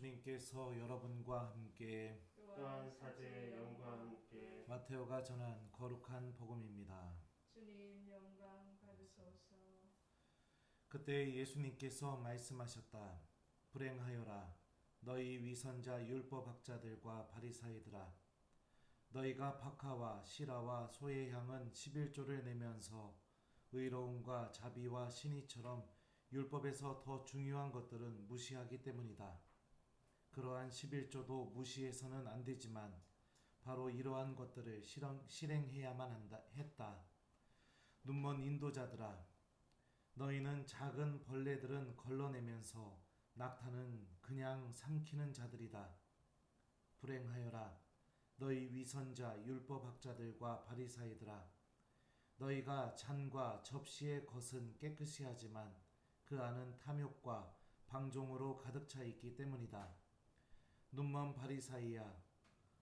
주님께서 여러분과 함께 또한 사제의 영과 함께 마테오가 전한 거룩한 복음입니다. 주님 영광 받으소서. 그때 예수님께서 말씀하셨다. 불행하여라 너희 위선자 율법학자들과 바리사이들아, 너희가 박하와 시라와 소의 향은 11조를 내면서 의로움과 자비와 신의처럼 율법에서 더 중요한 것들은 무시하기 때문이다. 그러한 11조도 무시해서는 안 되지만 바로 이러한 것들을 실행해야만 했다. 눈먼 인도자들아, 너희는 작은 벌레들은 걸러내면서 낙타는 그냥 삼키는 자들이다. 불행하여라 너희 위선자 율법학자들과 바리사이들아, 너희가 잔과 접시의 겉은 깨끗이 하지만 그 안은 탐욕과 방종으로 가득 차 있기 때문이다. 눈먼 바리사이야,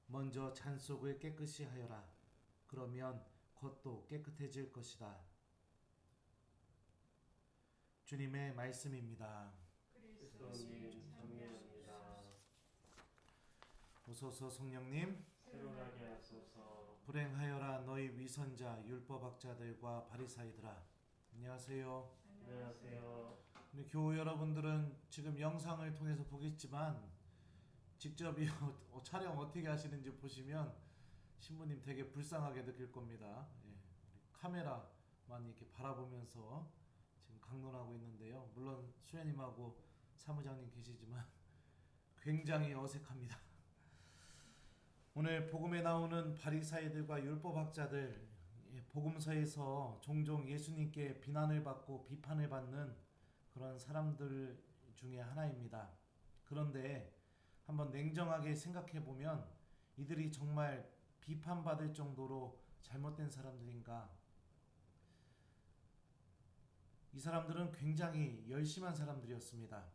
먼저 잔 속을 깨끗이 하여라. 그러면 겉도 깨끗해질 것이다. 주님의 말씀입니다. 그리스도님 찬미합니다. 오소서 성령님, 새로나게 하소서. 불행하여라 너희 위선자 율법학자들과 바리사이들아. 안녕하세요. 안녕하세요. 우리 교우 여러분들은 지금 영상을 통해서 보겠지만 직접 이 촬영 어떻게 하시는지 보시면 신부님 되게 불쌍하게 느낄 겁니다. 예, 카메라만 이렇게 바라보면서 지금 강론하고 있는데요. 물론 수연님하고 사무장님 계시지만 굉장히 어색합니다. 오늘 복음에 나오는 바리사이들과 율법학자들, 복음서에서 종종 예수님께 비난을 받고 비판을 받는 그런 사람들 중에 하나입니다. 그런데 한번 냉정하게 생각해 보면 이들이 정말 비판받을 정도로 잘못된 사람들인가? 이 사람들은 굉장히 열심한 사람들이었습니다.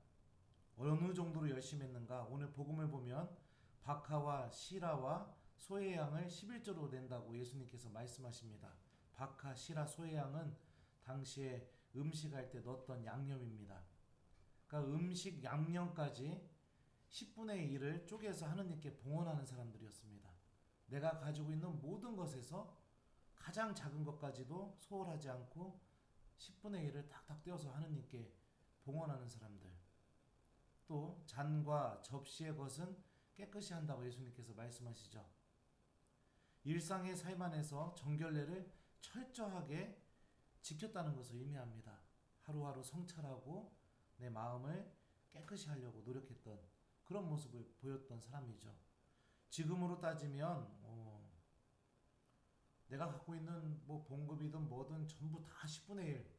어느 정도로 열심히 했는가? 오늘 복음을 보면 박하와 시라와 소의 양을 11조로 낸다고 예수님께서 말씀하십니다. 박하, 시라, 소의 양은 당시에 음식할 때 넣었던 양념입니다. 그러니까 음식 양념까지 10분의 1을 쪼개서 하느님께 봉헌하는 사람들이었습니다. 내가 가지고 있는 모든 것에서 가장 작은 것까지도 소홀하지 않고 10분의 1을 탁탁 떼어서 하느님께 봉헌하는 사람들. 또 잔과 접시의 것은 깨끗이 한다고 예수님께서 말씀하시죠. 일상의 삶 안에서 정결례를 철저하게 지켰다는 것을 의미합니다. 하루하루 성찰하고 내 마음을 깨끗이 하려고 노력했던 그런 모습을 보였던 사람이죠. 지금으로 따지면 내가 갖고 있는 뭐 봉급이든 뭐든 전부 다 10분의 1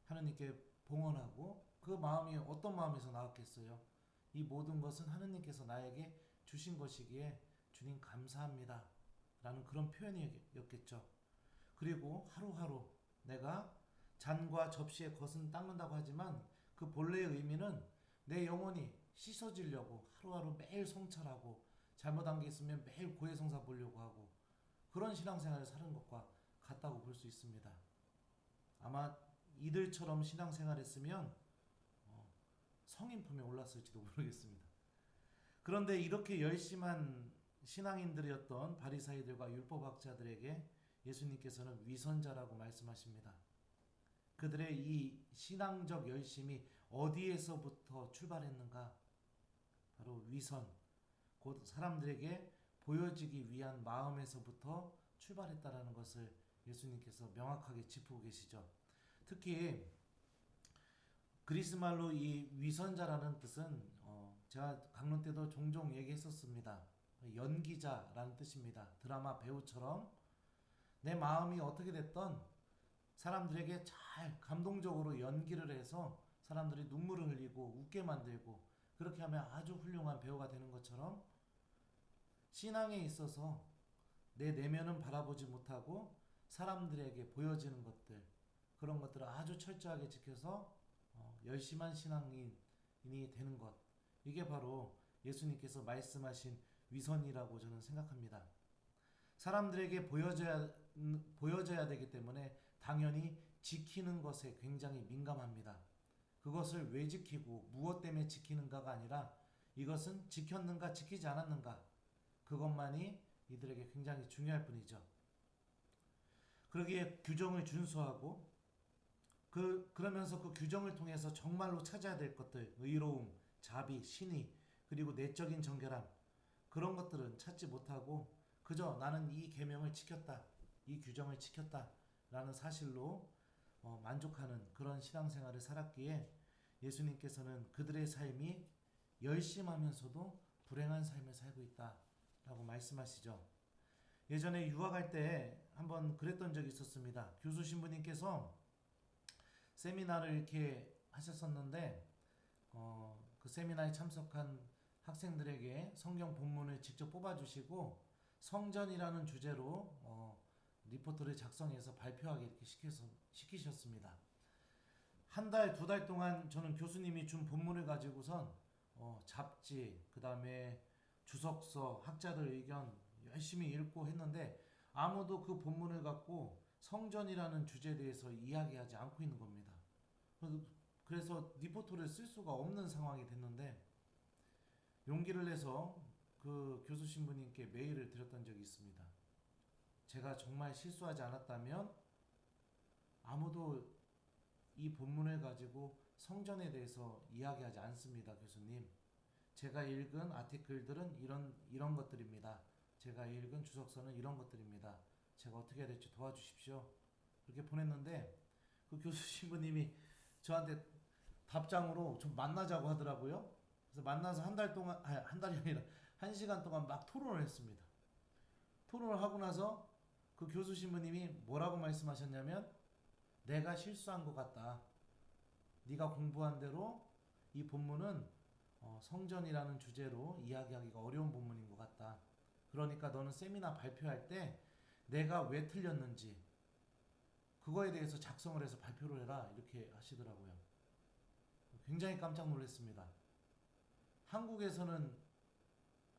하느님께 봉헌하고, 그 마음이 어떤 마음에서 나왔겠어요? 이 모든 것은 하느님께서 나에게 주신 것이기에 주님 감사합니다 라는 그런 표현이었겠죠. 그리고 하루하루 내가 잔과 접시의 겉은 닦는다고 하지만 그 본래의 의미는 내 영혼이 씻어지려고 하루하루 매일 성찰하고 잘못한 게 있으면 매일 고해성사 보려고 하고 그런 신앙생활을 사는 것과 같다고 볼 수 있습니다. 아마 이들처럼 신앙생활했으면 성인품에 올랐을지도 모르겠습니다. 그런데 이렇게 열심한 신앙인들이었던 바리사이들과 율법학자들에게 예수님께서는 위선자라고 말씀하십니다. 그들의 이 신앙적 열심이 어디에서부터 출발했는가? 바로 위선, 곧 사람들에게 보여지기 위한 마음에서부터 출발했다라는 것을 예수님께서 명확하게 짚고 계시죠. 특히 그리스 말로 이 위선자라는 뜻은 제가 강론 때도 종종 얘기했었습니다. 연기자라는 뜻입니다. 드라마 배우처럼 내 마음이 어떻게 됐던 사람들에게 잘 감동적으로 연기를 해서 사람들이 눈물을 흘리고 웃게 만들고, 그렇게 하면 아주 훌륭한 배우가 되는 것처럼 신앙에 있어서 내 내면은 바라보지 못하고 사람들에게 보여지는 것들, 그런 것들을 아주 철저하게 지켜서 열심한 신앙인이 되는 것, 이게 바로 예수님께서 말씀하신 위선이라고 저는 생각합니다. 사람들에게 보여져야 되기 때문에 당연히 지키는 것에 굉장히 민감합니다. 그것을 왜 지키고 무엇 때문에 지키는가가 아니라 이것은 지켰는가 지키지 않았는가 그것만이 이들에게 굉장히 중요할 뿐이죠. 그러기에 규정을 준수하고 그러면서 그 규정을 통해서 정말로 찾아야 될 것들, 의로움, 자비, 신의, 그리고 내적인 정결함, 그런 것들은 찾지 못하고 그저 나는 이 계명을 지켰다, 이 규정을 지켰다 라는 사실로 만족하는 그런 신앙생활을 살았기에 예수님께서는 그들의 삶이 열심하면서도 불행한 삶을 살고 있다 라고 말씀하시죠. 예전에 유학할 때 한번 그랬던 적이 있었습니다. 교수 신부님께서 세미나를 이렇게 하셨었는데 그 세미나에 참석한 학생들에게 성경 본문을 직접 뽑아주시고 성전이라는 주제로 리포트를 작성해서 발표하게 이렇게 시키셨습니다. 한 달, 두 달 동안 저는 교수님이 준 본문을 가지고선 잡지, 그 다음에 주석서, 학자들 의견 열심히 읽고 했는데 아무도 그 본문을 갖고 성전이라는 주제에 대해서 이야기하지 않고 있는 겁니다. 그래서 리포트를 쓸 수가 없는 상황이 됐는데 용기를 내서 그 교수 신부님께 메일을 드렸던 적이 있습니다. 제가 정말 실수하지 않았다면 아무도 이 본문을 가지고 성전에 대해서 이야기하지 않습니다, 교수님. 제가 읽은 아티클들은 이런 것들입니다. 제가 읽은 주석서는 이런 것들입니다. 제가 어떻게 해야 될지 도와주십시오. 그렇게 보냈는데 그 교수 신부님이 저한테 답장으로 좀 만나자고 하더라고요. 그래서 만나서 한 달 동안, 아니, 한 달이 아니라 1시간 동안 막 토론을 했습니다. 토론을 하고 나서 그 교수 신부님이 뭐라고 말씀하셨냐면 내가 실수한 것 같다. 네가 공부한 대로 이 본문은 성전이라는 주제로 이야기하기가 어려운 본문인 것 같다. 그러니까 너는 세미나 발표할 때 내가 왜 틀렸는지 그거에 대해서 작성을 해서 발표를 해라 이렇게 하시더라고요. 굉장히 깜짝 놀랐습니다. 한국에서는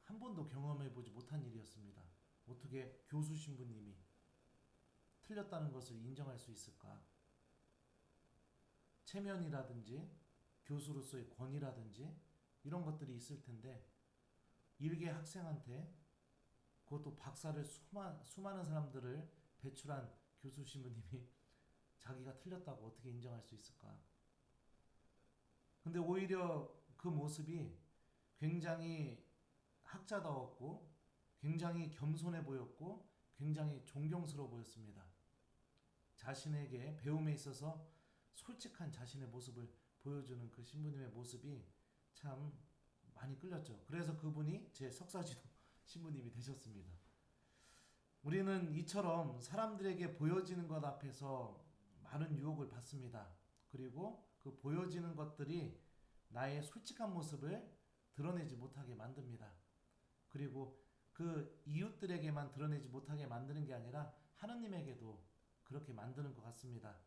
한 번도 경험해보지 못한 일이었습니다. 어떻게 교수 신부님이 틀렸다는 것을 인정할 수 있을까? 체면이라든지 교수로서의 권위라든지 이런 것들이 있을 텐데 일개 학생한테 그것도 박사를 수많은 사람들을 배출한 교수 신부님이 자기가 틀렸다고 어떻게 인정할 수 있을까? 근데 오히려 그 모습이 굉장히 학자다웠고 굉장히 겸손해 보였고 굉장히 존경스러워 보였습니다. 자신에게 배움에 있어서 솔직한 자신의 모습을 보여주는 그 신부님의 모습이 참 많이 끌렸죠. 그래서 그분이 제 석사지도 신부님이 되셨습니다. 우리는 이처럼 사람들에게 보여지는 것 앞에서 많은 유혹을 받습니다. 그리고 그 보여지는 것들이 나의 솔직한 모습을 드러내지 못하게 만듭니다. 그리고 그 이웃들에게만 드러내지 못하게 만드는 게 아니라 하느님에게도 그렇게 만드는 것 같습니다.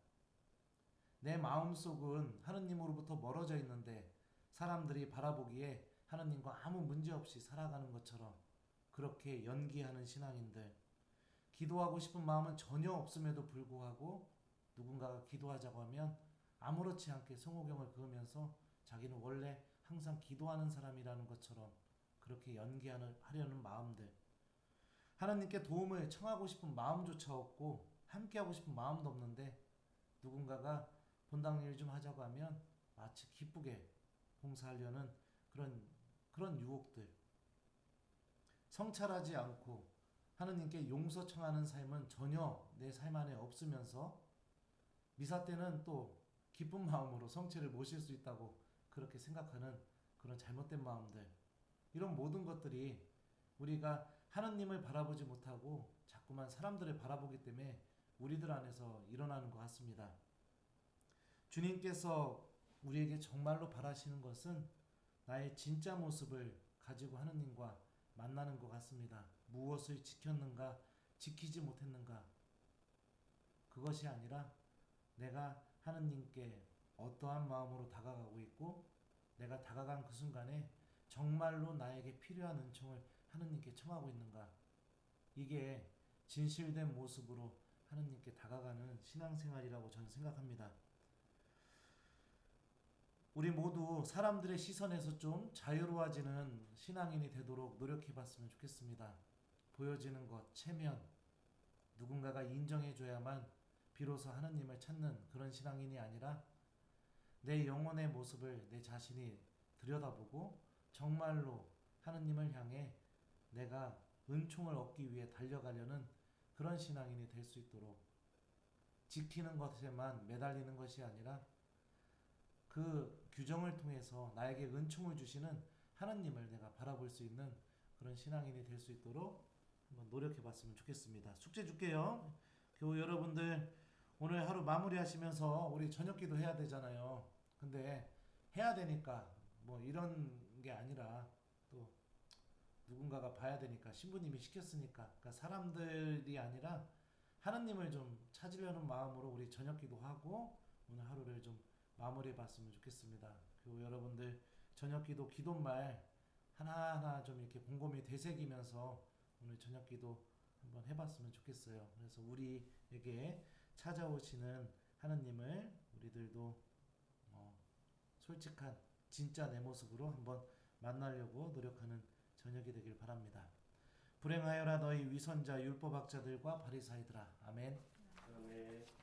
내 마음속은 하느님으로부터 멀어져 있는데 사람들이 바라보기에 하느님과 아무 문제 없이 살아가는 것처럼 그렇게 연기하는 신앙인들, 기도하고 싶은 마음은 전혀 없음에도 불구하고 누군가가 기도하자고 하면 아무렇지 않게 성호경을 그으면서 자기는 원래 항상 기도하는 사람이라는 것처럼 그렇게 연기하려는 마음들, 하나님께 도움을 청하고 싶은 마음조차 없고 함께하고 싶은 마음도 없는데 누군가가 본당 일 좀 하자고 하면 마치 기쁘게 봉사하려는 그런 유혹들, 성찰하지 않고 하느님께 용서 청하는 삶은 전혀 내 삶 안에 없으면서 미사 때는 또 기쁜 마음으로 성체를 모실 수 있다고 그렇게 생각하는 그런 잘못된 마음들, 이런 모든 것들이 우리가 하느님을 바라보지 못하고 자꾸만 사람들을 바라보기 때문에 우리들 안에서 일어나는 것 같습니다. 주님께서 우리에게 정말로 바라시는 것은 나의 진짜 모습을 가지고 하느님과 만나는 것 같습니다. 무엇을 지켰는가, 지키지 못했는가, 그것이 아니라 내가 하느님께 어떠한 마음으로 다가가고 있고 내가 다가간 그 순간에 정말로 나에게 필요한 은총을 하느님께 청하고 있는가, 이게 진실된 모습으로 하느님께 다가가는 신앙생활이라고 저는 생각합니다. 우리 모두 사람들의 시선에서 좀 자유로워지는 신앙인이 되도록 노력해 봤으면 좋겠습니다. 보여지는 것, 체면, 누군가가 인정해줘야만 비로소 하느님을 찾는 그런 신앙인이 아니라 내 영혼의 모습을 내 자신이 들여다보고 정말로 하느님을 향해 내가 은총을 얻기 위해 달려가려는 그런 신앙인이 될 수 있도록 지키는 것에만 매달리는 것이 아니라 그 규정을 통해서 나에게 은총을 주시는 하나님을 내가 바라볼 수 있는 그런 신앙인이 될 수 있도록 한번 노력해 봤으면 좋겠습니다. 숙제 줄게요. 교우 여러분들 오늘 하루 마무리하시면서 우리 저녁 기도 해야 되잖아요. 근데 해야 되니까 뭐 이런 게 아니라 또 누군가가 봐야 되니까 신부님이 시켰으니까 그러니까 사람들이 아니라 하나님을 좀 찾으려는 마음으로 우리 저녁 기도하고 오늘 하루를 좀 마무리해 봤으면 좋겠습니다. 교우 여러분들 저녁 기도 기도말 하나하나 좀 이렇게 곰곰이 되새기면서 오늘 저녁 기도 한번 해봤으면 좋겠어요. 그래서 우리에게 찾아오시는 하나님을 우리들도 솔직한 진짜 내 모습으로 한번 만나려고 노력하는 저녁이 되길 바랍니다. 불행하여라 너희 위선자 율법학자들과 바리사이들아. 아멘. 아멘.